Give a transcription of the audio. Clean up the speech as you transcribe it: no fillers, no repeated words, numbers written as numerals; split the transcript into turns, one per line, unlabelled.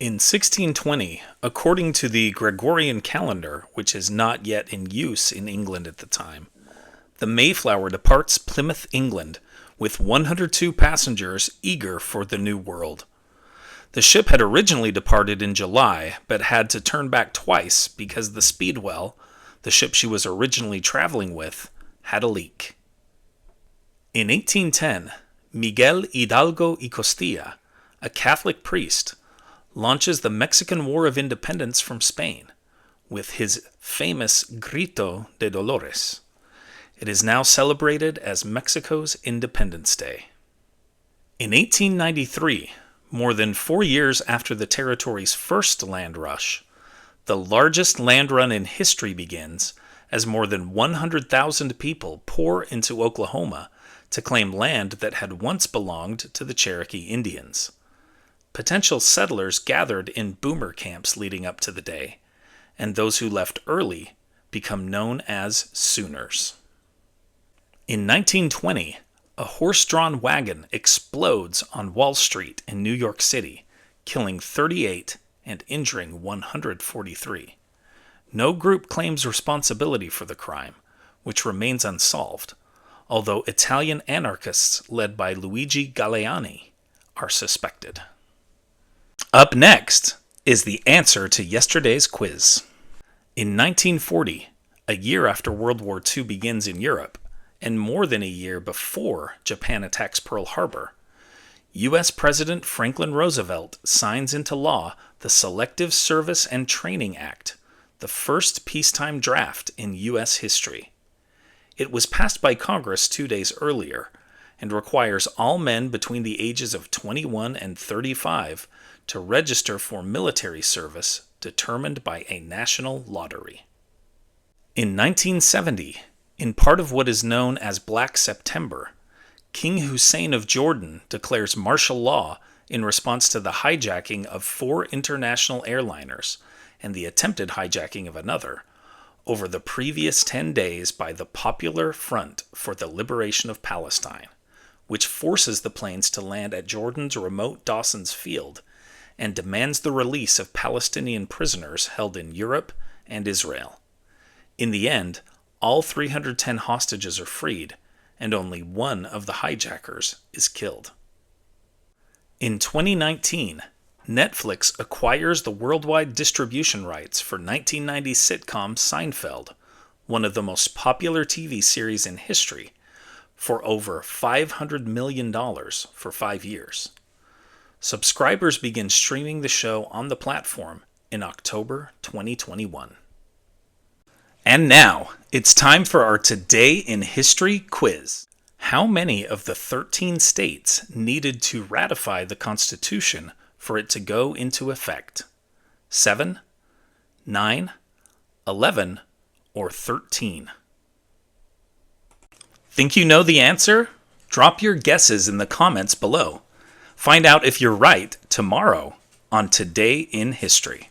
In 1620, according to the Gregorian calendar, which is not yet in use in England at the time, the Mayflower departs Plymouth, England, with 102 passengers eager for the New World. The ship had originally departed in July, but had to turn back twice because the Speedwell, the ship she was originally traveling with, had a leak. In 1810, Miguel Hidalgo y Costilla, a Catholic priest, launches the Mexican War of Independence from Spain with his famous Grito de Dolores. It is now celebrated as Mexico's Independence Day. In 1893, more than 4 years after the territory's first land rush, the largest land run in history begins as more than 100,000 people pour into Oklahoma to claim land that had once belonged to the Cherokee Indians. Potential settlers gathered in boomer camps leading up to the day, and those who left early become known as Sooners. In 1920, a horse-drawn wagon explodes on Wall Street in New York City, killing 38 and injuring 143. No group claims responsibility for the crime, which remains unsolved, although Italian anarchists led by Luigi Galleani are suspected. Up next is the answer to yesterday's quiz. In 1940, a year after World War II begins in Europe, and more than a year before Japan attacks Pearl Harbor, U.S. President Franklin Roosevelt signs into law the Selective Service and Training Act, the first peacetime draft in U.S. history. It was passed by Congress 2 days earlier and requires all men between the ages of 21 and 35 to register for military service determined by a national lottery. In 1970, in part of what is known as Black September, King Hussein of Jordan declares martial law in response to the hijacking of 4 international airliners and the attempted hijacking of another over the previous 10 days by the Popular Front for the Liberation of Palestine, which forces the planes to land at Jordan's remote Dawson's Field and demands the release of Palestinian prisoners held in Europe and Israel. In the end, all 310 hostages are freed, and only one of the hijackers is killed. In 2019, Netflix acquires the worldwide distribution rights for 1990s sitcom Seinfeld, one of the most popular TV series in history, for over $500 million for 5 years. Subscribers begin streaming the show on the platform in October 2021. And now, it's time for our Today in History quiz. How many of the 13 states needed to ratify the Constitution for it to go into effect? 7, 9, 11, or 13? Think you know the answer? Drop your guesses in the comments below. Find out if you're right tomorrow on Today in History.